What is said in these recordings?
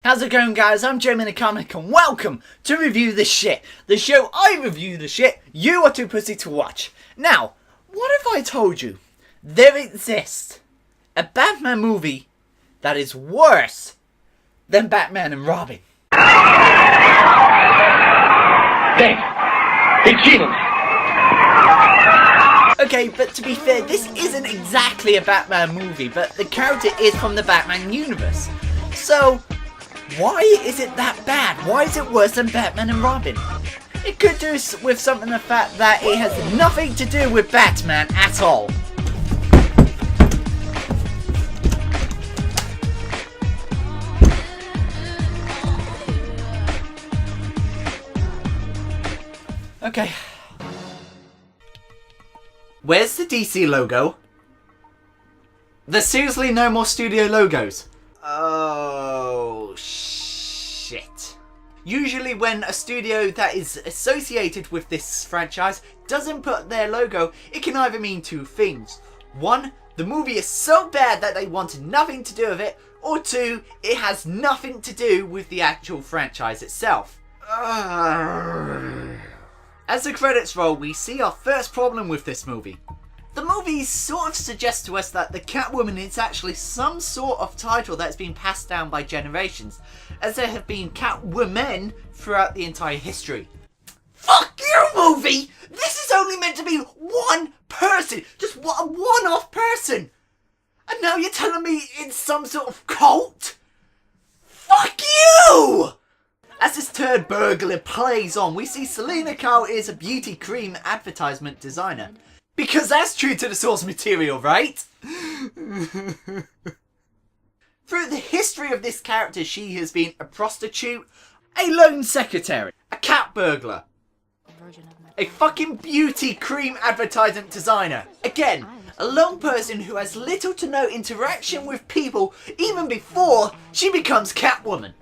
How's it going, guys? I'm Jamie the Comic and welcome to Review the Shit, the show I review the shit you are too pussy to watch. Now, what if I told you there exists a Batman movie that is worse than Batman and Robin? He cheated. Okay, but to be fair, this isn't exactly a Batman movie, but the character is from the Batman universe. So, why is it that bad? Why is it worse than Batman and Robin? It could do with something the fact that it has nothing to do with Batman at all. Okay. Where's the DC logo? There's seriously no more studio logos. Oh, shit. Usually when a studio that is associated with this franchise doesn't put their logo, it can either mean two things. One, the movie is so bad that they wanted nothing to do with it, or two, it has nothing to do with the actual franchise itself. As the credits roll, we see our first problem with this movie. The movie sort of suggests to us that the Catwoman is actually some sort of title that's been passed down by generations, as there have been Catwomen throughout the entire history. Fuck you, movie! This is only meant to be one person, just a one-off person! And now you're telling me it's some sort of cult? Fuck you! As this turd burglar plays on, we see Selina Kyle is a beauty cream advertisement designer. Because that's true to the source material, right? Through the history of this character, she has been a prostitute, a loan secretary, a cat burglar, a fucking beauty cream advertisement designer. Again, a lone person who has little to no interaction with people even before she becomes Catwoman.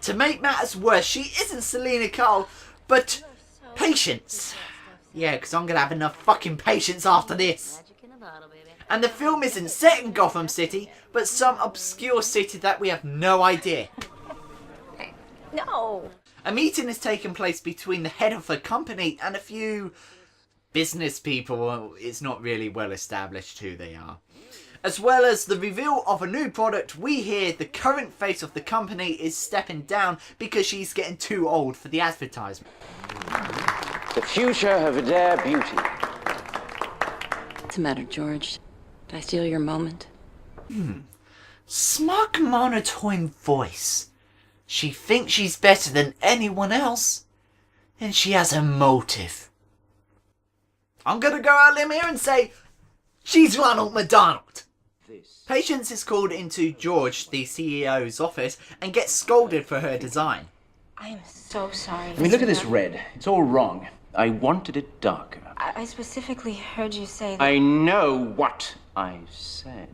To make matters worse, she isn't Selina Kyle, but Patience. Yeah, because I'm going to have enough fucking patience after this. And the film isn't set in Gotham City, but some obscure city that we have no idea. No. A meeting has taken place between the head of the company and a few business people. Well, it's not really well established who they are. As well as the reveal of a new product, we hear the current face of the company is stepping down because she's getting too old for the advertisement. The future of their beauty. What's the matter, George? Did I steal your moment? Smug monotone voice. She thinks she's better than anyone else, and she has a motive. I'm gonna go out on a limb here and say, she's Ronald McDonald. Patience is called into George, the CEO's office, and gets scolded for her design. I am so sorry. I mean, look at this red. It's all wrong. I wanted it darker. I specifically heard you say that. I know what I said.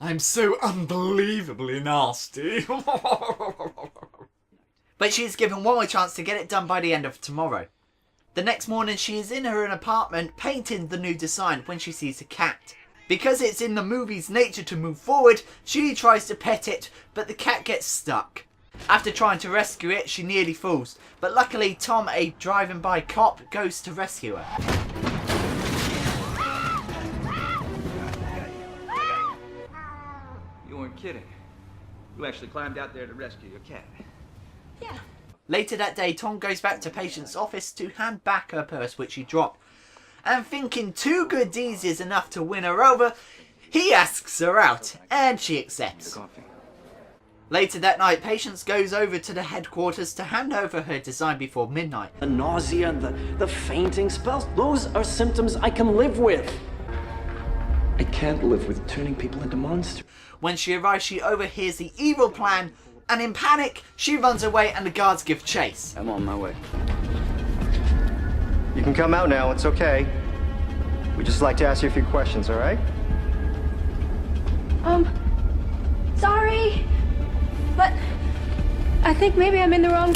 I'm so unbelievably nasty. But she's given one more chance to get it done by the end of tomorrow. The next morning she is in her apartment painting the new design when she sees a cat. Because it's in the movie's nature to move forward, she tries to pet it, but the cat gets stuck. After trying to rescue it, she nearly falls, but luckily Tom, a driving by cop, goes to rescue her. You weren't kidding. You actually climbed out there to rescue your cat. Yeah. Later that day, Tom goes back to Patience's office to hand back her purse which she dropped. And thinking 2 good deeds is enough to win her over, he asks her out, and she accepts. Later that night, Patience goes over to the headquarters to hand over her design before midnight. The nausea and the fainting spells, those are symptoms I can live with. I can't live with turning people into monsters. When she arrives, she overhears the evil plan, and in panic, she runs away and the guards give chase. I'm on my way. You can come out now, it's okay. We'd just like to ask you a few questions, all right? Sorry, but I think maybe I'm in the wrong...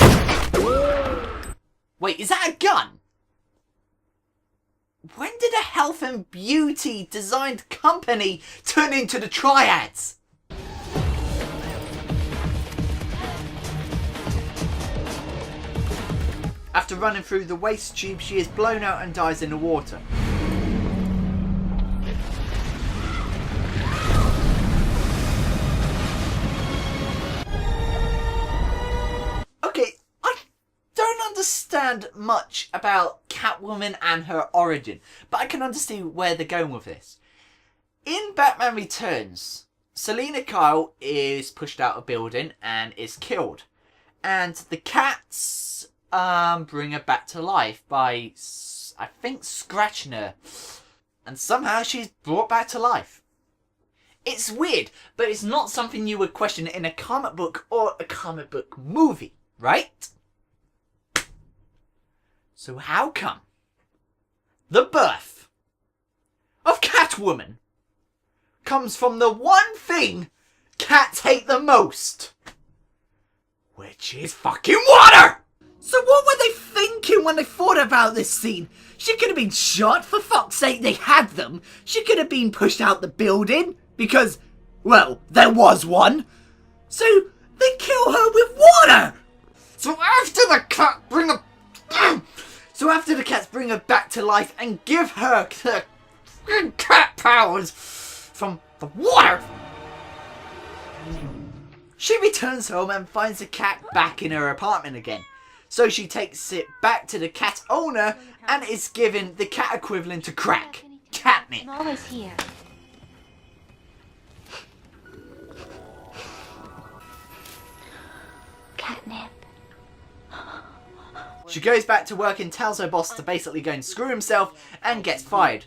Wait, is that a gun? When did a health and beauty designed company turn into the Triads? After running through the waste tube, she is blown out and dies in the water. Okay, I don't understand much about Catwoman and her origin, but I can understand where they're going with this. In Batman Returns, Selina Kyle is pushed out of a building and is killed. And the cats bring her back to life by, I think, scratching her. And somehow she's brought back to life. It's weird, but it's not something you would question in a comic book or a comic book movie, right? So how come the birth of Catwoman comes from the one thing cats hate the most, which is fucking water? So what were they thinking when they thought about this scene? She could have been shot, for fuck's sake, they had them. She could have been pushed out the building, because, well, there was one. So they kill her with water. So after the cats bring her back to life and give her the cat powers from the water, she returns home and finds the cat back in her apartment again. So she takes it back to the cat owner and is given the cat equivalent to crack, catnip. I'm always here. Catnip. She goes back to work and tells her boss to basically go and screw himself and gets fired.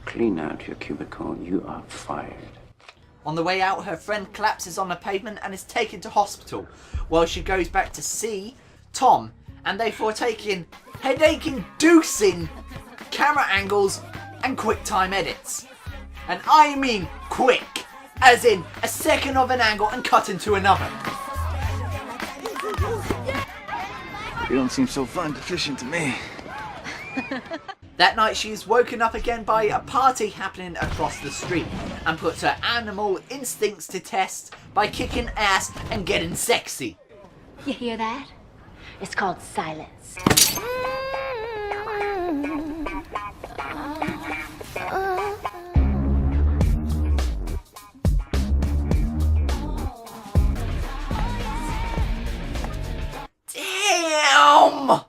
Clean out your cubicle. You are fired. On the way out, her friend collapses on the pavement and is taken to hospital, while she goes back to see Tom, and they partake in headache-inducing camera angles and quick time edits. And I mean quick, as in a second of an angle and cut into another. You don't seem so fun deficient to me. That night she is woken up again by a party happening across the street and puts her animal instincts to test by kicking ass and getting sexy. You hear that? It's called silence. Damn!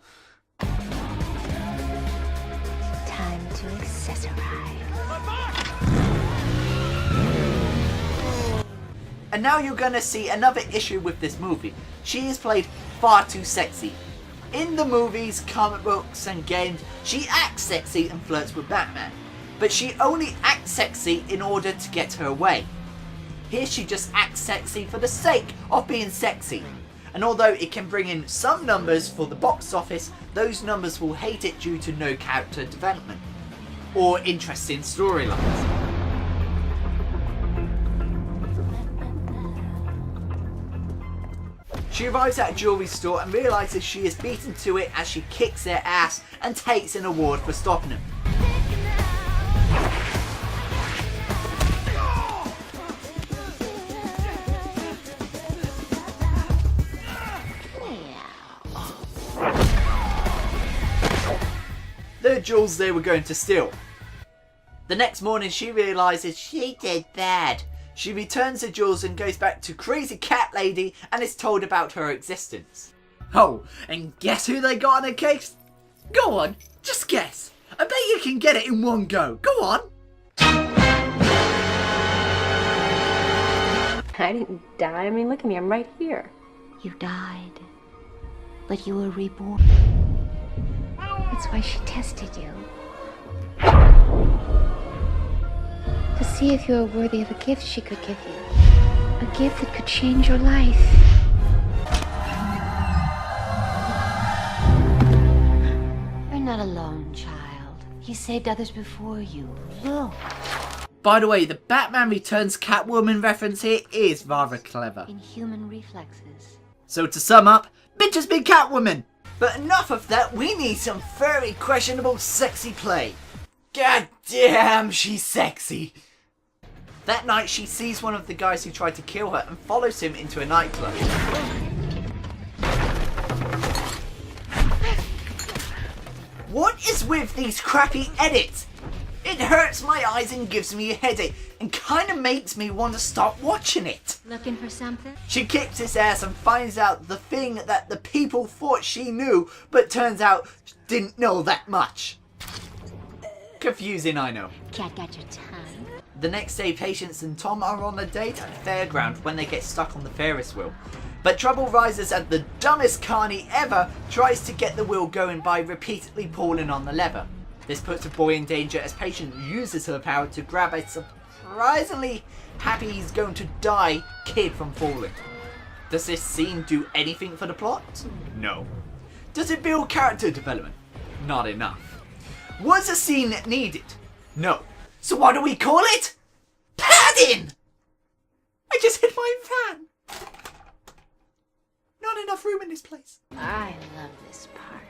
Time to accessorize. And now you're gonna see another issue with this movie. She is played far too sexy. In the movies, comic books and games, she acts sexy and flirts with Batman. But she only acts sexy in order to get her way. Here she just acts sexy for the sake of being sexy. And although it can bring in some numbers for the box office, those numbers will hate it due to no character development or interesting storylines. She arrives at a jewellery store and realises she is beaten to it as she kicks their ass and takes an award for stopping them. The jewels they were going to steal. The next morning she realises she did bad. She returns the jewels and goes back to Crazy Cat Lady and is told about her existence. Oh, and guess who they got in a case? Go on, just guess. I bet you can get it in one go. Go on. I didn't die. I mean, look at me. I'm right here. You died, but you were reborn. That's why she tested you. To see if you were worthy of a gift she could give you. A gift that could change your life. You're not alone, child. You saved others before you. Look. By the way, the Batman Returns Catwoman reference here is rather clever. In human reflexes. So to sum up, bitch has been Catwoman! But enough of that, we need some very questionable sexy play. God damn, she's sexy. That night she sees one of the guys who tried to kill her and follows him into a nightclub. What is with these crappy edits? It hurts my eyes and gives me a headache and kinda makes me want to stop watching it. Looking for something? She kicks his ass and finds out the thing that the people thought she knew, but turns out didn't know that much. Confusing, I know. Cat got your tongue. The next day, Patience and Tom are on a date at the fairground when they get stuck on the Ferris wheel. But trouble rises as the dumbest carny ever tries to get the wheel going by repeatedly pulling on the lever. This puts a boy in danger as Patience uses her power to grab a surprisingly happy he's going to die kid from falling. Does this scene do anything for the plot? No. Does it build character development? Not enough. Was the scene needed? No. So what do we call it? Padding! I just hit my fan. Not enough room in this place. I love this part.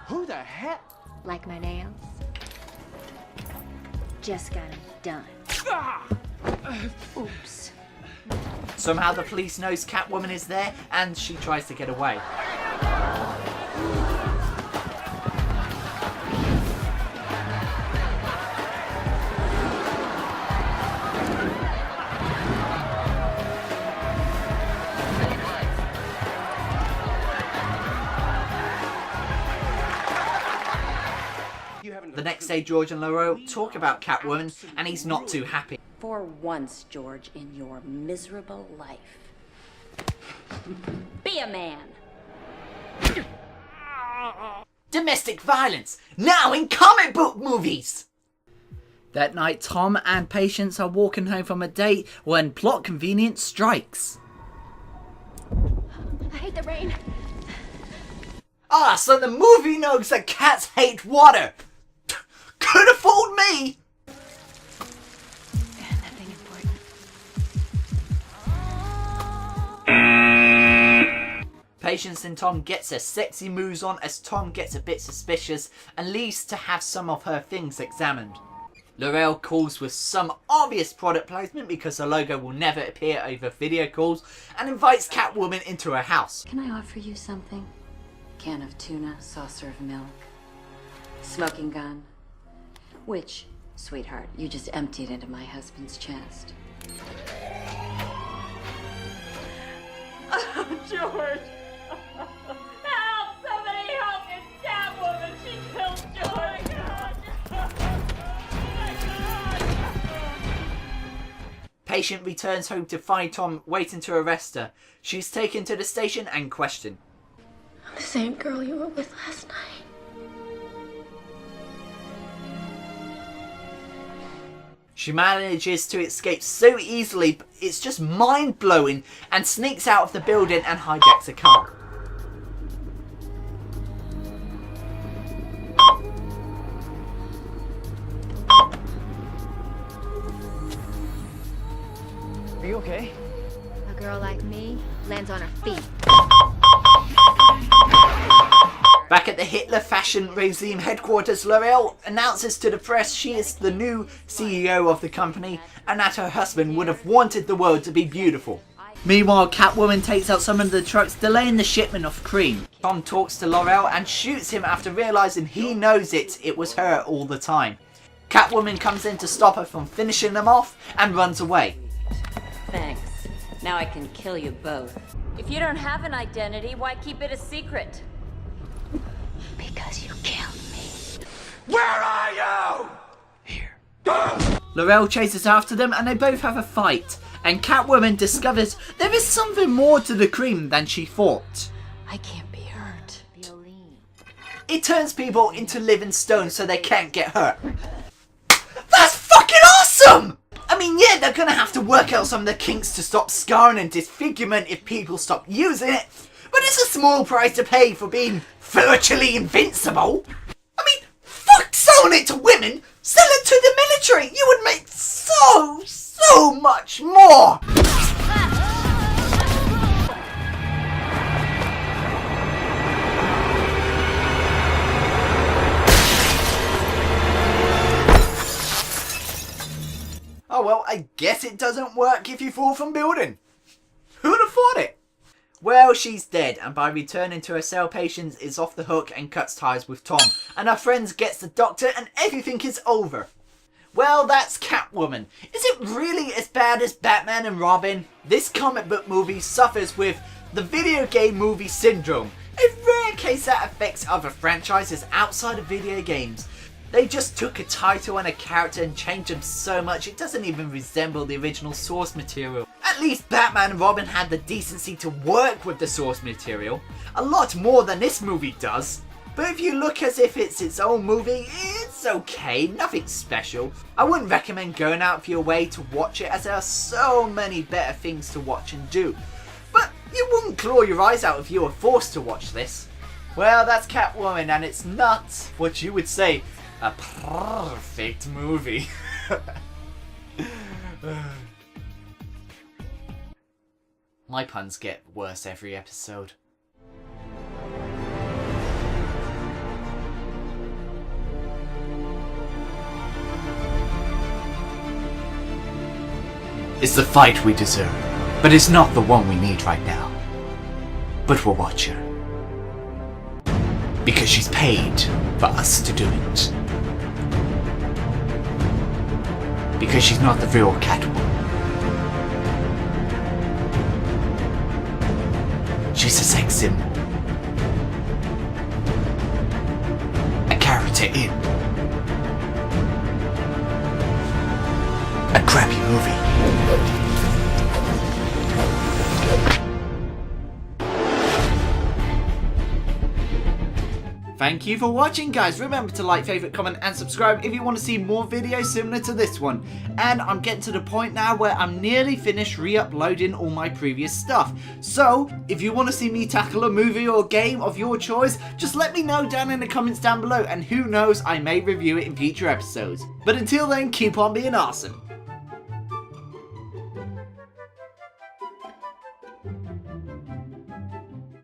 Who the heck? Like my nails? Just got 'em done. Oops. Somehow the police knows Catwoman is there and she tries to get away. The next day, George and Laurel talk about Catwoman, and he's not too happy. For once, George, in your miserable life, be a man. Domestic violence, now in comic book movies! That night, Tom and Patience are walking home from a date when plot convenience strikes. I hate the rain. Ah, so the movie knows that cats hate water! Could have fooled me! Nothing important. Patience and Tom gets their sexy moves on as Tom gets a bit suspicious and leaves to have some of her things examined. Laurel calls with some obvious product placement because the logo will never appear over video calls and invites Catwoman into her house. Can I offer you something? Can of tuna, saucer of milk, smoking gun. Which, sweetheart, you just emptied into my husband's chest. Oh, George! Help! Somebody help! It's Catwoman! She killed George! Patient returns home to find Tom waiting to arrest her. She's taken to the station and questioned. I'm the same girl you were with last night. She manages to escape so easily, it's just mind-blowing, and sneaks out of the building and hijacks a car. Are you okay? A girl like me lands on her feet. Back at the Hitler fashion regime headquarters, Laurel announces to the press she is the new CEO of the company and that her husband would have wanted the world to be beautiful. Meanwhile, Catwoman takes out some of the trucks, delaying the shipment of cream. Tom talks to Laurel and shoots him after realising he knows it was her all the time. Catwoman comes in to stop her from finishing them off and runs away. Thanks. Now I can kill you both. If you don't have an identity, why keep it a secret? Because you killed me. Where are you? Here. Laurel chases after them and they both have a fight. And Catwoman discovers there is something more to the cream than she thought. I can't be hurt. It turns people into living stones so they can't get hurt. That's fucking awesome! I mean, yeah, they're gonna have to work out some of the kinks to stop scarring and disfigurement if people stop using it. But it's a small price to pay for being virtually invincible. I mean, fuck selling it to women. Sell it to the military. You would make so much more. Oh well, I guess it doesn't work if you fall from building. Who'd have thought it? Well, she's dead, and by returning to her cell, Patience is off the hook and cuts ties with Tom, and her friends gets the doctor and everything is over. Well, that's Catwoman. Is it really as bad as Batman and Robin? This comic book movie suffers with the video game movie syndrome, a rare case that affects other franchises outside of video games. They just took a title and a character and changed them so much it doesn't even resemble the original source material. At least Batman and Robin had the decency to work with the source material, a lot more than this movie does. But if you look as if it's its own movie, it's okay, nothing special. I wouldn't recommend going out of your way to watch it as there are so many better things to watch and do. But you wouldn't claw your eyes out if you were forced to watch this. Well, that's Catwoman, and it's not what you would say a perfect movie. My puns get worse every episode. It's the fight we deserve, but it's not the one we need right now. But we'll watch her. Because she's paid for us to do it. Because she's not the real Catwoman. She's a sex symbol. A character in a crappy movie. Thank you for watching, guys. Remember to like, favorite, comment and subscribe if you want to see more videos similar to this one. And I'm getting to the point now where I'm nearly finished re-uploading all my previous stuff. So if you want to see me tackle a movie or game of your choice, just let me know down in the comments down below, and who knows, I may review it in future episodes. But until then, keep on being awesome.